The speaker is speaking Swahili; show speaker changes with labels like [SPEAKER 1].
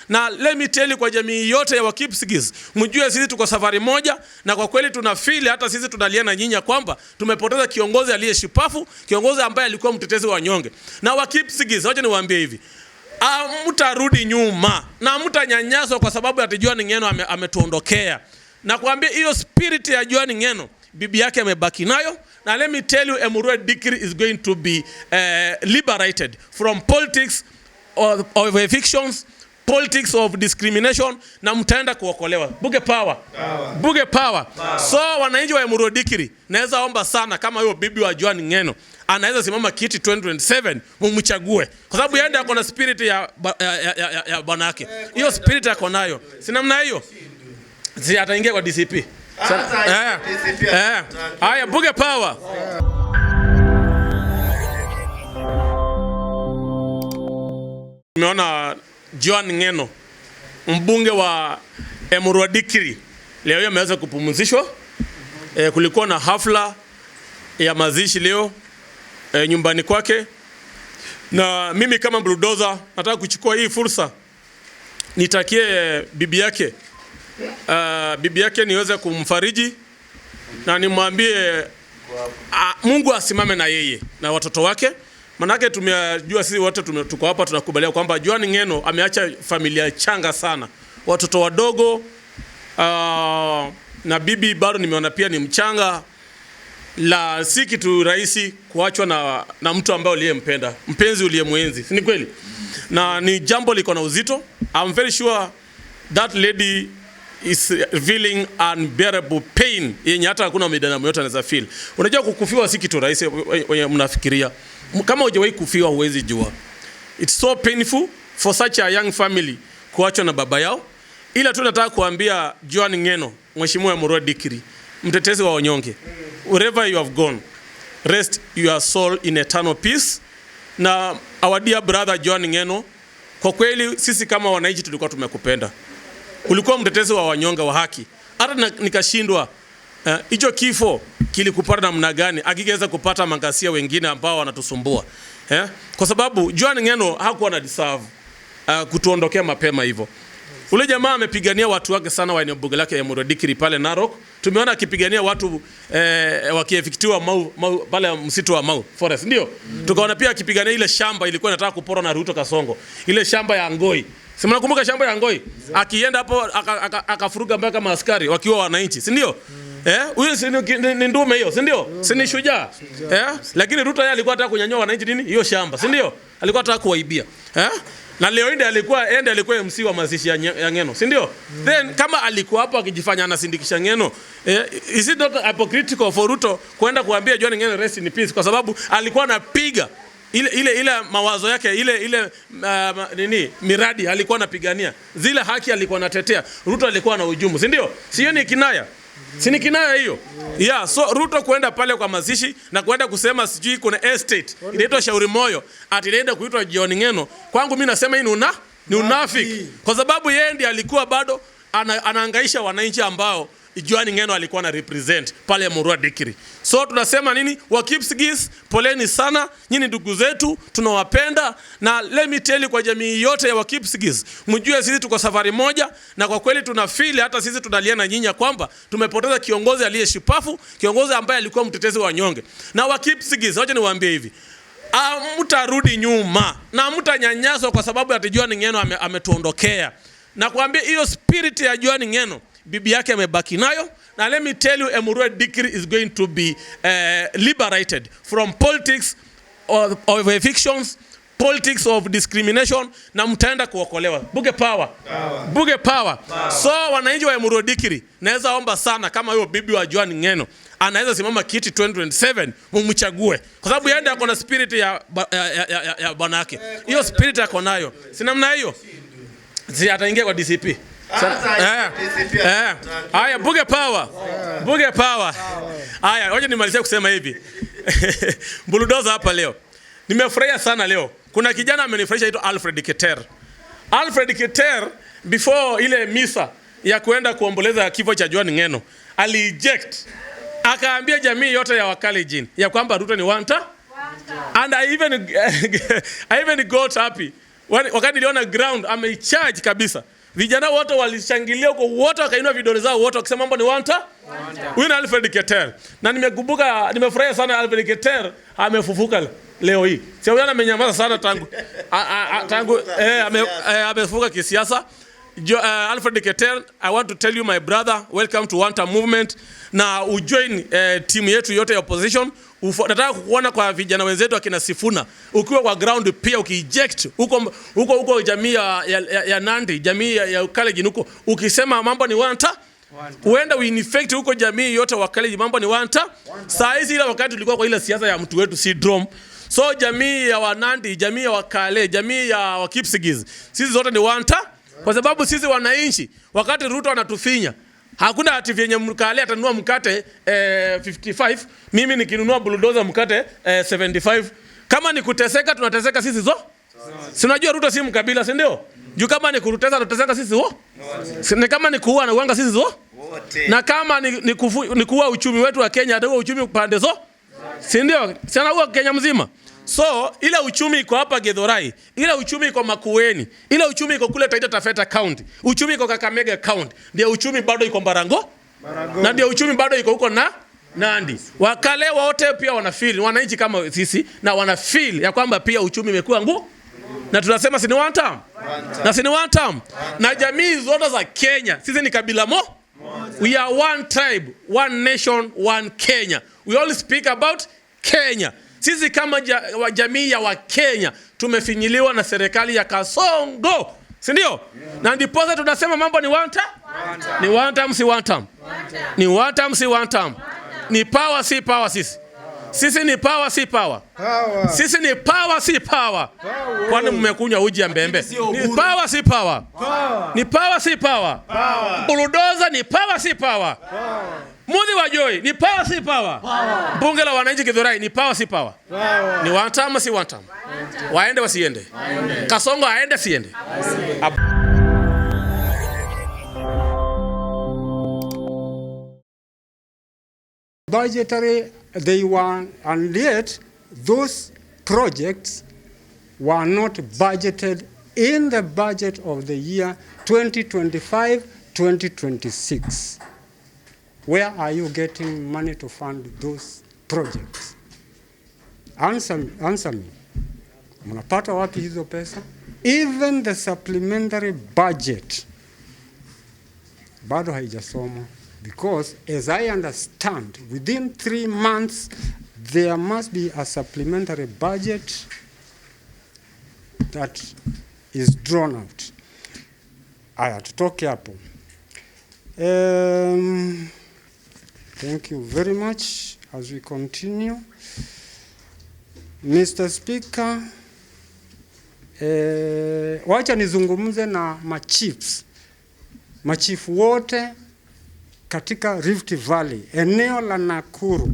[SPEAKER 1] Na let me tell you, kwa jamii yote ya Wakipsigis, mjue sisi tuko safari moja, na kwa kweli tunafeel hata sisi tunalia na nyinyi kwamba tumepoteza kiongozi aliyeshipafu, kiongozi ambaye alikuwa mtetezi wa wanyonge. Na Wakipsigis, wacha niwaambie hivi, mtarudi nyuma na mtanyanyaswa kwa sababu ati Joan Ng'eno ametuondokea. Na kuambia hiyo spirit ya Joan Ng'eno bibi yake amebaki nayo, na let me tell you, Emurua Dikirr is going to be liberated from politics of evictions, politics of discrimination, na mtaenda kuokolewa. Buge power. Buge power. So wananchi wa Emurua Dikirr, naweza omba sana kama huyo bibi wa Joan Ng'eno anaweza simama kiti 2027, mumchague kwa sababu yeye ako na spirit ya bwana yake. Hiyo spirit yako nayo, si namna hiyo, si ataingia kwa DCP. Haya, buge power. Nimeona Joan Ng'eno, mbunge wa Emurua Dikirr, leo ameweza kupumzishwa. Kulikuwa na hafla ya mazishi leo nyumbani kwake, na mimi kama bulldozer nataka kuchukua hii fursa nitakie bibi yake niweze kumfariji na nimwambie Mungu asimame na yeye na watoto wake. Manake tumejua sisi wote tuko hapa tunakubalia kwamba Joan Ng'eno ameacha familia changa sana, watoto wadogo, na bibi bado nimeona pia ni mchanga. La si kitu rahisi kuachwa na mtu ambaye uliyempenda, mpenzi uliyemwenzi, si ni kweli? Na ni jambo liko na uzito. I'm very sure that lady is feeling unbearable pain yenye hata hakuna binadamu yote anaweza feel. Unajua kukufiwa si kitu rahisi mnafikiria. Kama hujawahi kufiwa huwezi jua. It's so painful for such a young family kuachwa na baba yao. Ila tu nataka kuambia Joan Ng'eno, mheshimiwa Emurua Dikirr, mtetezi wa wanyonge, wherever you have gone, rest your soul in eternal peace. Na our dear brother Joan Ng'eno, kwa kweli sisi kama wananchi tulikuwa tumekupenda. Ulikuwa mtetezi wa wanyonge wa haki. Hata nikashindwa hicho kifo kilikupata namna gani akigeza kupata mangasia wengine ambao wanatusumbua. Kwa sababu Joan Ng'eno hakuwa na deserve kutuondokea mapema hivyo. Ule jamaa amepigania watu wake sana wa eneo bunge lake ya Emurua Dikirr pale Narok. Tumeona akipigania watu wakiefektiwa pale msitu wa Mau Forest, ndio? Tukaona pia akipigania ile shamba ilikuwa inataka kuporwa na Ruto Kasongo. Ile shamba ya Ngoi. Si mnakumbuka shamba ya Ngoi? Akienda hapo akafuruga mpaka maaskari wakiwa wananchi, si ndio? Huyo ni ndume hiyo, si ndio? Si ni shujaa. Lakini Ruto yeye alikuwa anataka kunyanyua wananchi nini? Hiyo shamba, si ndio? Alikuwa anataka kuwaibia. Na leo alikuwa MC wa mazishi ya Ng'eno, si ndio? Then kama alikuwa hapo akijifanya anasindikisha Ng'eno, is it not hypocritical for Ruto kwenda kuambia Joan Ng'eno rest in peace, kwa sababu alikuwa anapiga ile mawazo yake, ile miradi alikuwa anapigania, zile haki alikuwa anatetea. Ruto alikuwa na ujumu, si ndio? Sio ni kinaya? Si ni kinaya hiyo? Yeah, so Ruto kwenda pale kwa mazishi na kwenda kusema sijui kuna estate inaitwa Shauri Moyo ati inaenda kuitwa Joan Ng'eno, kwangu mimi nasema hii ni unafiki, kwa sababu yeye ndiye alikuwa bado anahangaisha wananchi ambao Joan Ng'eno alikuwa na represent pale Emurua Dikirr. So tunasema nini? Wakipsigis, poleni sana, nyinyi ndugu zetu, tunawapenda. Na let me tell you, kwa jamii yote ya Wakipsigis, mjue sisi tuko safari moja, na kwa kweli tunafeel hata sisi tunalia na nyinyi kwamba tumepoteza kiongozi aliyeshipafu, kiongozi ambaye alikuwa mtetezi wa wanyonge. Na Wakipsigis, wacha niwaambie hivi, mtarudi nyuma na mtanyanyaswa kwa sababu ati Joan Ng'eno ametuondokea. Na kuambia hiyo spirit ya Joan Ng'eno bibi yake amebaki nayo, na let me tell you, Emurua Dikirr is going to be liberated from politics of evictions, politics of discrimination, na mtaenda kuokolewa. Buge power. Buge power. So wananchi wa Emurua Dikirr, naweza omba sana kama huyo bibi wa Joan Ng'eno anaweza simama kiti 2027, mumchague kwa sababu yeye ako na spirit ya bwana yake. Hiyo spirit yako nayo, si namna hiyo, si ataingia kwa DCP. Haya, buge power. Buge power. Haya, wacha nimalizie kusema hivi. Bulldozer hapa leo, nimefurahia sana leo. Kuna kijana amenifurahisha aitwa Alfred Keter. Alfred Keter before ile misa ya kuenda kuomboleza kifo cha Joan Ng'eno, ali-eject, akaambia jamii yote ya Wakalenjin ya kwamba Ruto ni wanta. And I even got happy wakati niliona ground amecharge kabisa. Vijana wote walishangilia huko, wote wakainua vidole zao, wote wakisema mambo ni wanta. Huyu ni Alfred Keter. Na nimekumbuka, nimefurahia sana Alfred Keter amefufuka leo hii. Sio yana amenyamaza sana tangu amefufuka kisiasa. Alfred Keter, I want to tell you my brother, welcome to Wanta movement. Na ujoin timu yetu yote ya opposition. Nataka kukuona kwa vijana wenzetu akina Sifuna. Ukiwa kwa ground pia ukieject huko jamii ya Nandi, jamii ya Kalenjin huko, ukisema mambo ni Wanta, huenda uinfect huko jamii yote wa Kalenjin mambo ni Wanta. Saa hizi ile wakati tulikuwa kwa ile siasa ya mtu wetu syndrome. So jamii ya Wanandi, jamii ya Wakale, jamii ya Wakipsigis, sisi zote ni Wanta. Kwa sababu sisi wananchi, wakati Ruto anatufinya, hakuna ati vyenye Mkale atanunua mkate 55, mimi nikinunua bulldozer mkate 75. Kama ni kuteseka, tunateseka sisi zo. Si unajua Ruto si mkabila, si ndio? Juu kama ni kuteseka, tunateseka sisi zo. Si kama ni kuua na uanga sisi zo. Na kama ni kuua uchumi wetu wa Kenya, ndio uchumi pande zo. Si ndio? Sana huwa Kenya mzima. So, ile uchumi iko hapa Githurai, ile uchumi iko Makueni, ile uchumi iko kule Taita Taveta County, uchumi iko Kakamega County, ndio uchumi bado iko Barango, na ndio uchumi bado iko huko na Nandi. Wakale wote pia wanafeel, wananchi kama sisi, na wanafeel ya kwamba pia uchumi umekuwa ngumu. Na tunasema si ni one term. Na si ni one term. Na jamii zote za Kenya, sisi ni kabila moja. We are one tribe, one nation, one Kenya. We all speak about Kenya. Sisi kama jamii ya Wakenya tumefinyiliwa na serikali ya Kasongo. Si ndio? Na ndiposa tunasema mambo ni one term. Ni one term si one term. Ni one term si one term. Ni power si power sisi. Sisi ni power si power. Sisi ni power si power. Kwani mmekunywa uji ya mbembe? Ni power si power. Ni power si power. Bulldozer ni power si power. Mudhi wa Joy ni power si power. Bunge la wananchi Githurai ni power si power. Ni one term si one term. Waende wasiende. Kasongo aende siende.
[SPEAKER 2] Budgetary they were, and yet those projects were not budgeted in the budget of the year 2025-2026. Where are you getting money to fund those projects? Answer me. Mnapata wapi hizo pesa? Even the supplementary budget bado haijasomwa, because as I understand, within 3 months there must be a supplementary budget that is drawn out. Aya, tutoke hapo. Thank you very much. As we continue, Mr. Speaker, wacha nizungumze na machiefs wote katika Rift Valley, eneo la Nakuru.